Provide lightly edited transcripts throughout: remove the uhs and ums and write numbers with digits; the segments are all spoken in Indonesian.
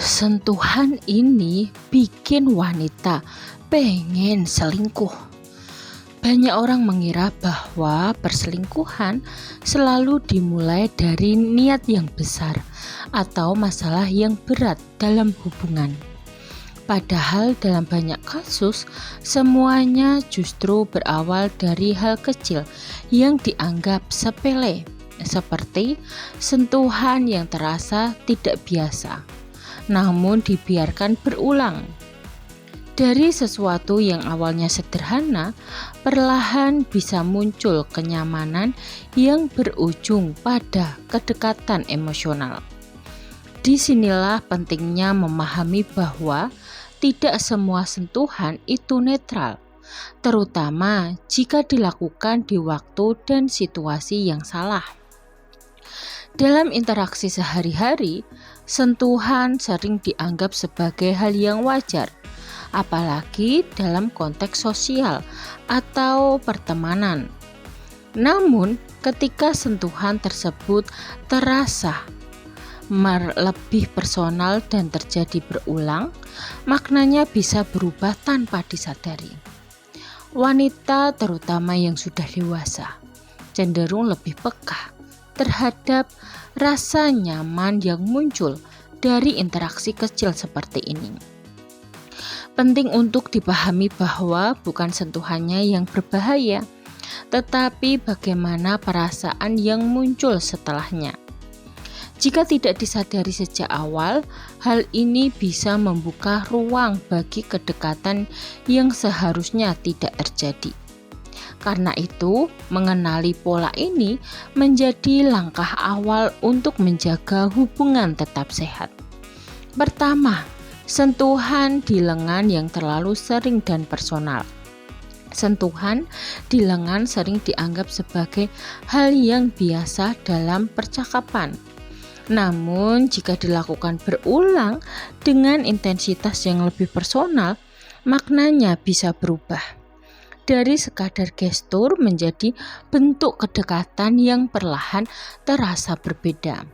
Sentuhan ini bikin wanita pengen selingkuh. Banyak orang mengira bahwa perselingkuhan selalu dimulai dari niat yang besar atau masalah yang berat dalam hubungan. Padahal dalam banyak kasus, semuanya justru berawal dari hal kecil yang dianggap sepele, seperti sentuhan yang terasa tidak biasa, namun dibiarkan berulang. Dari sesuatu yang awalnya sederhana, perlahan bisa muncul kenyamanan yang berujung pada kedekatan emosional. Disinilah pentingnya memahami bahwa tidak semua sentuhan itu netral, terutama jika dilakukan di waktu dan situasi yang salah. Dalam interaksi sehari-hari, sentuhan sering dianggap sebagai hal yang wajar, apalagi dalam konteks sosial atau pertemanan. Namun, ketika sentuhan tersebut terasa lebih personal dan terjadi berulang, maknanya bisa berubah tanpa disadari. Wanita, terutama yang sudah dewasa, cenderung lebih peka terhadap rasa nyaman yang muncul dari interaksi kecil seperti ini. Penting untuk dipahami bahwa bukan sentuhannya yang berbahaya, tetapi bagaimana perasaan yang muncul setelahnya. Jika tidak disadari sejak awal, hal ini bisa membuka ruang bagi kedekatan yang seharusnya tidak terjadi. Karena itu, mengenali pola ini menjadi langkah awal untuk menjaga hubungan tetap sehat. Pertama, sentuhan di lengan yang terlalu sering dan personal. Sentuhan di lengan sering dianggap sebagai hal yang biasa dalam percakapan. Namun, jika dilakukan berulang dengan intensitas yang lebih personal, maknanya bisa berubah. Dari sekadar gestur menjadi bentuk kedekatan yang perlahan terasa berbeda.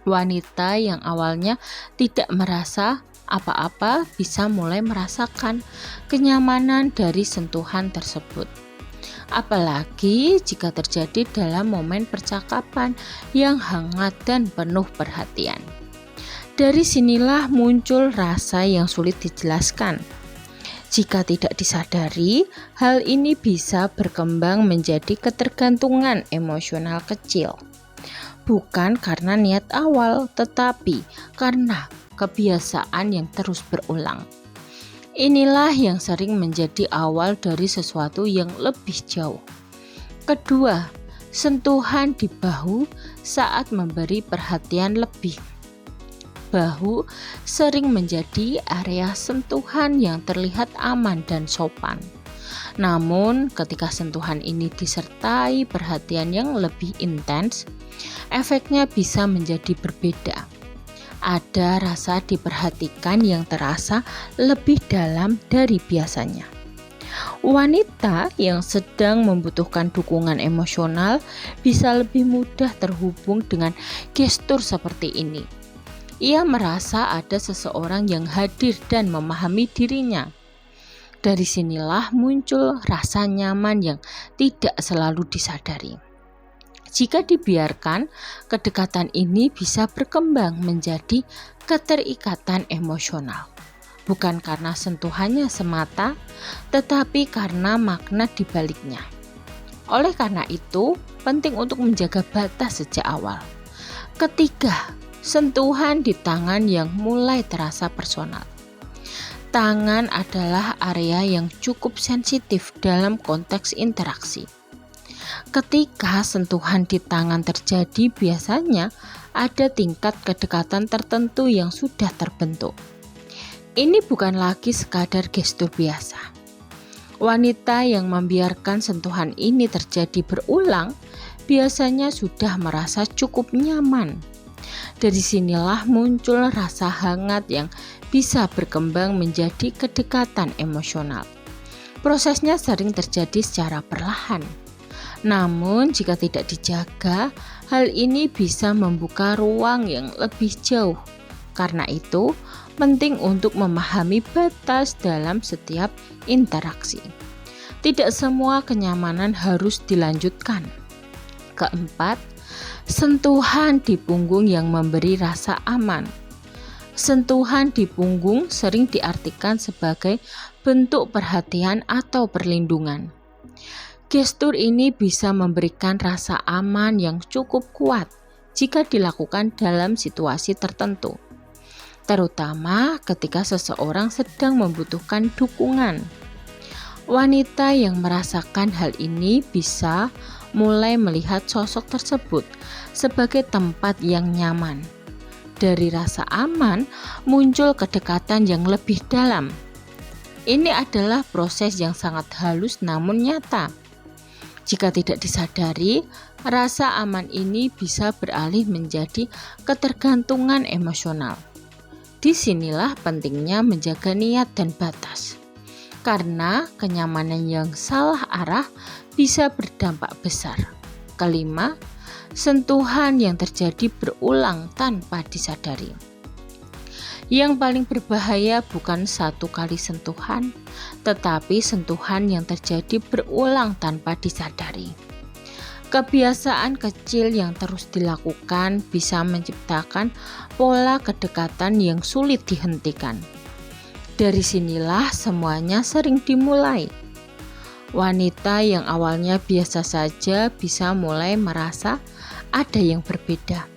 Wanita yang awalnya tidak merasa apa-apa bisa mulai merasakan kenyamanan dari sentuhan tersebut. Apalagi jika terjadi dalam momen percakapan yang hangat dan penuh perhatian. Dari sinilah muncul rasa yang sulit dijelaskan. Jika tidak disadari, hal ini bisa berkembang menjadi ketergantungan emosional kecil. Bukan karena niat awal, tetapi karena kebiasaan yang terus berulang. Inilah yang sering menjadi awal dari sesuatu yang lebih jauh. Kedua, sentuhan di bahu saat memberi perhatian lebih. Bahu sering menjadi area sentuhan yang terlihat aman dan sopan. Namun, ketika sentuhan ini disertai perhatian yang lebih intens, efeknya bisa menjadi berbeda. Ada rasa diperhatikan yang terasa lebih dalam dari biasanya. Wanita yang sedang membutuhkan dukungan emosional bisa lebih mudah terhubung dengan gestur seperti ini. Ia merasa ada seseorang yang hadir dan memahami dirinya. Dari sinilah muncul rasa nyaman yang tidak selalu disadari. Jika dibiarkan, kedekatan ini bisa berkembang menjadi keterikatan emosional. Bukan karena sentuhannya semata, tetapi karena makna di baliknya. Oleh karena itu, penting untuk menjaga batas sejak awal. Ketiga, sentuhan di tangan yang mulai terasa personal. Tangan adalah area yang cukup sensitif dalam konteks interaksi. Ketika sentuhan di tangan terjadi, biasanya ada tingkat kedekatan tertentu yang sudah terbentuk. Ini bukan lagi sekadar gestur biasa. Wanita yang membiarkan sentuhan ini terjadi berulang biasanya sudah merasa cukup nyaman. Dari sinilah muncul rasa hangat yang bisa berkembang menjadi kedekatan emosional. Prosesnya sering terjadi secara perlahan. Namun jika tidak dijaga, hal ini bisa membuka ruang yang lebih jauh Karena itu, penting untuk memahami batas dalam setiap interaksi. Tidak semua kenyamanan harus dilanjutkan. Keempat, sentuhan di punggung yang memberi rasa aman. Sentuhan di punggung sering diartikan sebagai bentuk perhatian atau perlindungan. Gestur ini bisa memberikan rasa aman yang cukup kuat jika dilakukan dalam situasi tertentu, terutama ketika seseorang sedang membutuhkan dukungan. Wanita yang merasakan hal ini bisa mulai melihat sosok tersebut sebagai tempat yang nyaman. Dari rasa aman muncul kedekatan yang lebih dalam. Ini adalah proses yang sangat halus namun nyata. Jika tidak disadari, rasa aman ini bisa beralih menjadi ketergantungan emosional. Disinilah pentingnya menjaga niat dan batas, karena kenyamanan yang salah arah bisa berdampak besar. Kelima, sentuhan yang terjadi berulang tanpa disadari. Yang paling berbahaya bukan satu kali sentuhan, tetapi sentuhan yang terjadi berulang tanpa disadari. Kebiasaan kecil yang terus dilakukan bisa menciptakan pola kedekatan yang sulit dihentikan. Dari sinilah semuanya sering dimulai. Wanita yang awalnya biasa saja bisa mulai merasa ada yang berbeda.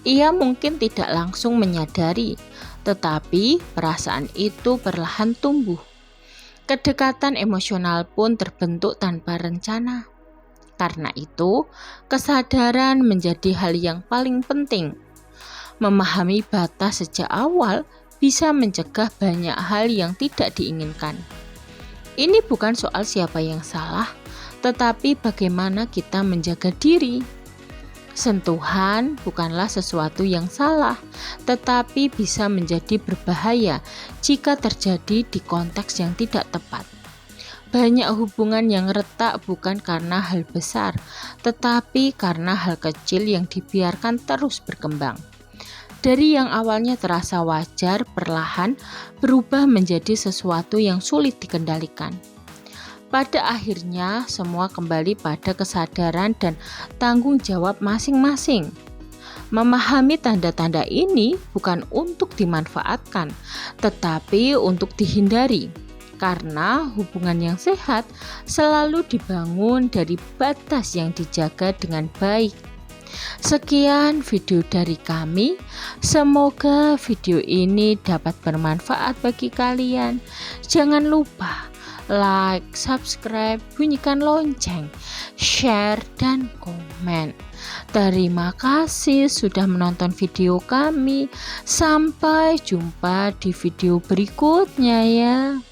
Ia mungkin tidak langsung menyadari, tetapi perasaan itu perlahan tumbuh. Kedekatan emosional pun terbentuk tanpa rencana. Karena itu, kesadaran menjadi hal yang paling penting. Memahami batas sejak awal bisa mencegah banyak hal yang tidak diinginkan. Ini bukan soal siapa yang salah, tetapi bagaimana kita menjaga diri. Sentuhan bukanlah sesuatu yang salah, tetapi bisa menjadi berbahaya jika terjadi di konteks yang tidak tepat. Banyak hubungan yang retak bukan karena hal besar, tetapi karena hal kecil yang dibiarkan terus berkembang. Dari yang awalnya terasa wajar, perlahan berubah menjadi sesuatu yang sulit dikendalikan. Pada akhirnya, semua kembali pada kesadaran dan tanggung jawab masing-masing. Memahami tanda-tanda ini bukan untuk dimanfaatkan, tetapi untuk dihindari. Karena hubungan yang sehat selalu dibangun dari batas yang dijaga dengan baik. Sekian video dari kami. Semoga video ini dapat bermanfaat bagi kalian. Jangan lupa like, subscribe, bunyikan lonceng, share, dan komen. Terima kasih sudah menonton video kami. Sampai jumpa di video berikutnya ya.